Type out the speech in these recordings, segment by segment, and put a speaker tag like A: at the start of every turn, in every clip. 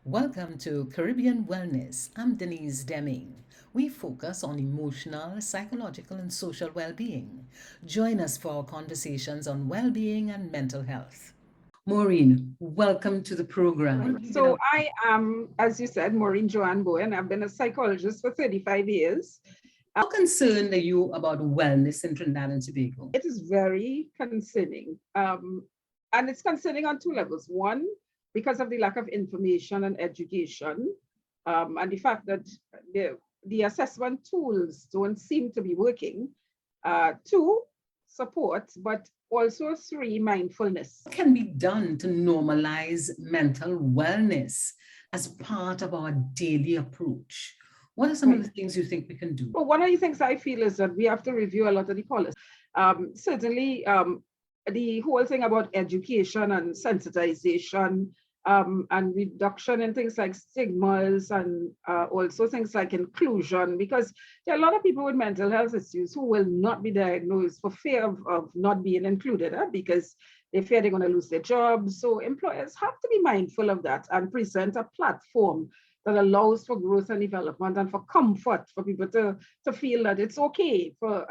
A: Welcome to Caribbean Wellness. I'm Dennise Demming. We focus on emotional, psychological, and social well being. Join us for our conversations on well being and mental health. Maureen, welcome to the program.
B: Right. So I am, as you said, Maureen Joanne Bowen. I've been a psychologist for 35 years.
A: How concerned are you about wellness in Trinidad and Tobago?
B: It is very concerning. And it's concerning on two levels. One, because of the lack of information and education, and the fact that the assessment tools don't seem to be working. Two, support, but also three, mindfulness.
A: What can be done to normalize mental wellness as part of our daily approach? What are some of the things you think we can do?
B: Well, one of the things I feel is that we have to review a lot of the policies. Certainly, the whole thing about education and sensitization and reduction in things like stigmas and also things like inclusion, because there are a lot of people with mental health issues who will not be diagnosed for fear of not being included, because they fear they're going to lose their jobs. So employers have to be mindful of that and present a platform that allows for growth and development and for comfort for people to feel that it's okay for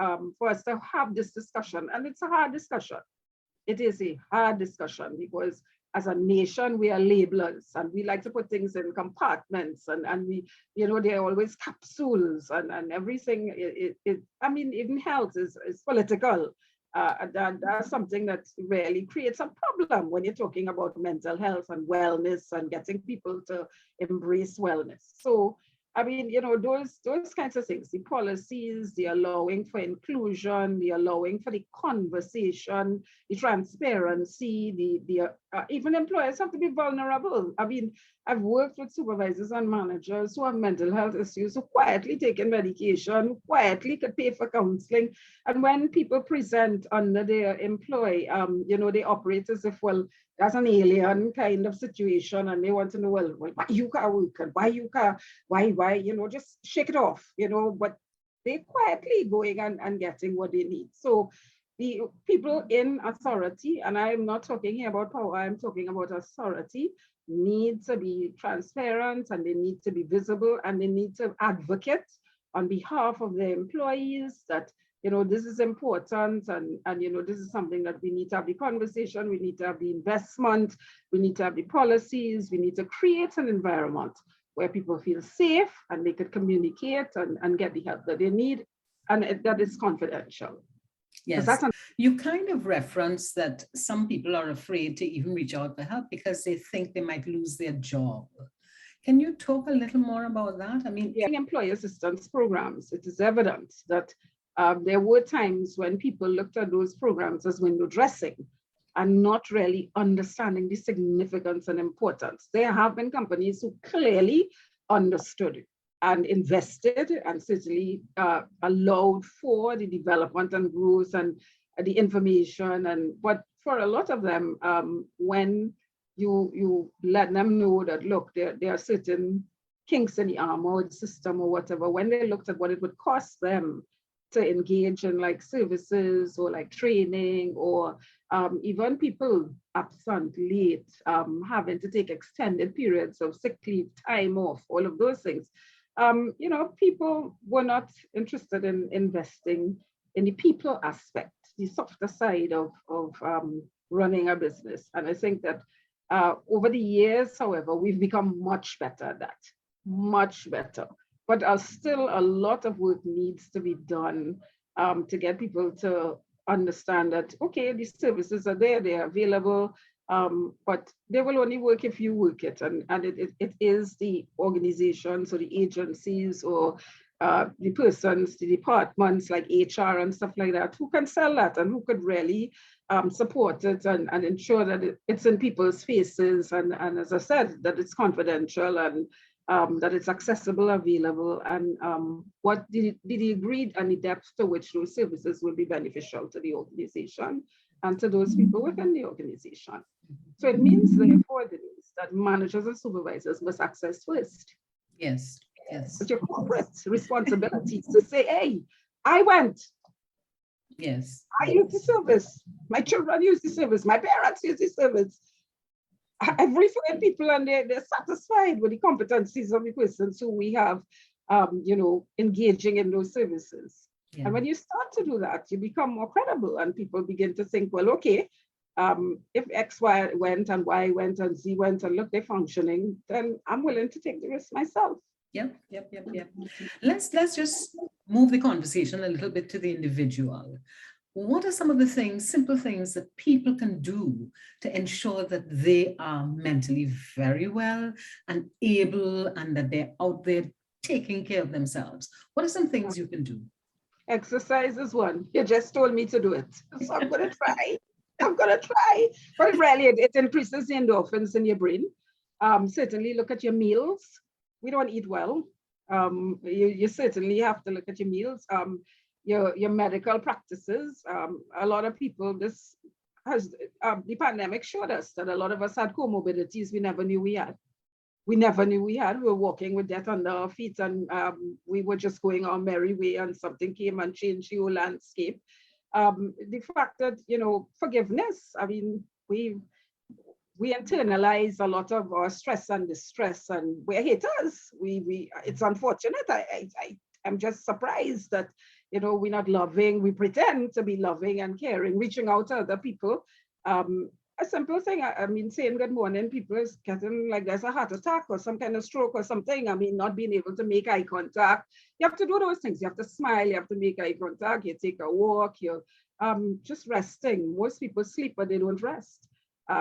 B: us to have this discussion. And it's a hard discussion. It is a hard discussion because as a nation, we are labelers and we like to put things in compartments and we, there are always capsules and everything. I mean, even health is political. That's something that really creates a problem when you're talking about mental health and wellness and getting people to embrace wellness. So, I mean, those kinds of things, the policies, the allowing for inclusion, the allowing for the conversation, the transparency, even employers have to be vulnerable. I mean, I've worked with supervisors and managers who have mental health issues, who quietly taking medication, who quietly could pay for counseling. And when people present under their employ, they operate as if, well, that's an alien kind of situation. And they want to know, well why you can't work and why, just shake it off, but they quietly going and getting what they need. So the people in authority, and I'm not talking here about power, I'm talking about authority, need to be transparent and they need to be visible and they need to advocate on behalf of their employees that this is important and this is something that we need to have the conversation, we need to have the investment, we need to have the policies, we need to create an environment where people feel safe and they could communicate and get the help that they need, and that is confidential.
A: Yes, you kind of reference that some people are afraid to even reach out for help because they think they might lose their job. Can you talk a little more about that? I mean,
B: employee assistance programs, it is evident that there were times when people looked at those programs as window dressing and not really understanding the significance and importance. There have been companies who clearly understood and invested and certainly allowed for the development and growth and the information. But for a lot of them, when you let them know that, look, there are certain kinks in the armor or the system or whatever, when they looked at what it would cost them to engage in like services or like training or even people absent, late, having to take extended periods of sick leave, time off, all of those things. People were not interested in investing in the people aspect, the softer side of running a business. And I think that over the years, however, we've become much better at that, much better. But still a lot of work needs to be done to get people to understand that, okay, these services are there, they are available, but they will only work if you work it. And it is the organizations or the agencies or the persons, the departments like HR and stuff like that, who can sell that and who could really support it and ensure that it's in people's faces. And as I said, that it's confidential and that it's accessible, available, and what the degree and the depth to which those services will be beneficial to the organization and to those people within the organization. So it means, therefore, Dennise, that managers and supervisors must access first.
A: Yes, yes.
B: It's your corporate responsibility to say, hey, I went.
A: Yes.
B: I use the service. My children use the service. My parents use the service. I find people and they're satisfied with the competencies of the persons who we have, engaging in those services.
A: Yeah.
B: And when you start to do that, you become more credible and people begin to think, well, okay, if X went and Y went and Z went and look, they're functioning, then I'm willing to take the risk myself.
A: Yep. Let's just move the conversation a little bit to the individual. What are some of the things, simple things that people can do to ensure that they are mentally very well and able and that they're out there taking care of themselves? What are some things you can do?
B: Exercise is one. You just told me to do it. So I'm going to try. But really, it increases the endorphins in your brain. Certainly look at your meals. We don't eat well. You certainly have to look at your meals. Your medical practices. A lot of people, the pandemic showed us that a lot of us had comorbidities we never knew we had. We were walking with death under our feet, and we were just going our merry way, and something came and changed the whole landscape. The fact that, forgiveness, I mean, we internalize a lot of our stress and distress, and we're haters. It's unfortunate. I'm just surprised that, we're not loving. We pretend to be loving and caring, reaching out to other people. A simple thing, I mean, saying good morning, people is getting like there's a heart attack or some kind of stroke or something. I mean, not being able to make eye contact. You have to do those things. You have to smile, you have to make eye contact, you take a walk, you're just resting. Most people sleep, but they don't rest.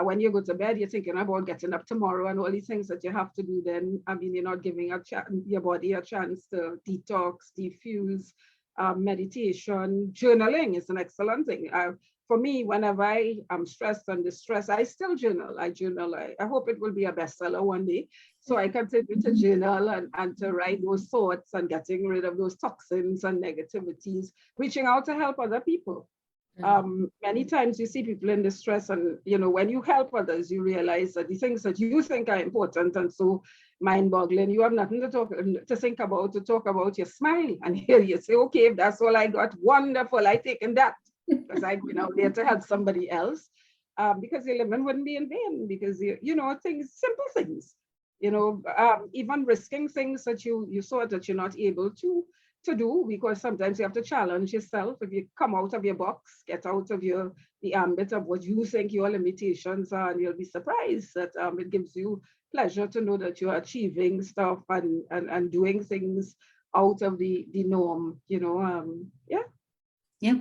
B: When you go to bed, you're thinking about getting up tomorrow and all these things that you have to do then. I mean, you're not giving your body a chance to detox, diffuse. Meditation, journaling is an excellent thing. For me, whenever I am stressed and distressed, I still journal. I hope it will be a bestseller one day. So I continue to journal and to write those thoughts and getting rid of those toxins and negativities, reaching out to help other people. Many times you see people in distress, and when you help others, you realize that the things that you think are important and so mind-boggling, you have nothing to think about, to talk about. You smile, and here you say, okay, if that's all I got, wonderful, I taken that, because I've been out there to help somebody else. Because your living wouldn't be in vain, because things, simple things, even risking things that you saw that you're not able to do, because sometimes you have to challenge yourself. If you come out of your box, get out of the ambit of what you think your limitations are, and you'll be surprised that it gives you pleasure to know that you're achieving stuff and doing things out of the norm,
A: Yeah.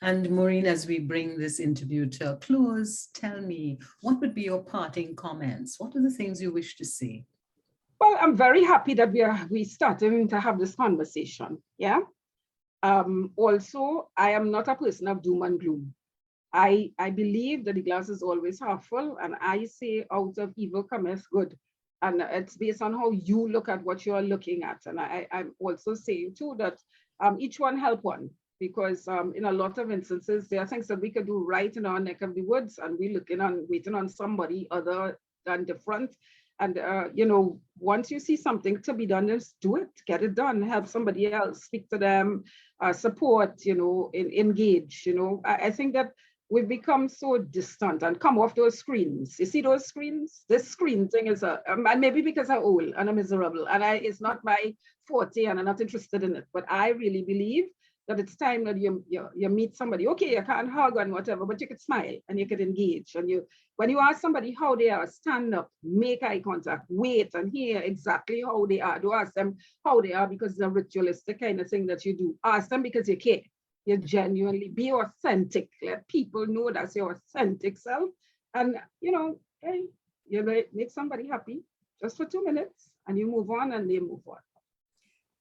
A: And Maureen, as we bring this interview to a close, tell me, what would be your parting comments? What are the things you wish to say?
B: Well, I'm very happy that we starting to have this conversation. Yeah. Also, I am not a person of doom and gloom. I believe that the glass is always half full, and I say out of evil cometh good. And it's based on how you look at what you are looking at. And I'm also saying too that each one help one, because in a lot of instances, there are things that we could do right in our neck of the woods, and we're waiting on somebody other than different. And, once you see something to be done, just do it, get it done, help somebody else, speak to them, support, engage. I think that we've become so distant and come off those screens. You see those screens? This screen thing is maybe because I'm old and I'm miserable, and it's not my forte and I'm not interested in it. But I really believe that it's time that you meet somebody. Okay, you can't hug and whatever, but you could smile and you could engage. And when you ask somebody how they are, stand up, make eye contact, wait and hear exactly how they are. Don't ask them how they are because it's a ritualistic kind of thing that you do. Ask them because you care. You genuinely be authentic. Let people know that's your authentic self. And, hey, you make somebody happy just for 2 minutes and you move on and they move on.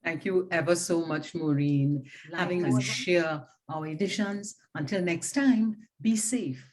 A: Thank you ever so much, Maureen, having us share our editions. Until next time, be safe.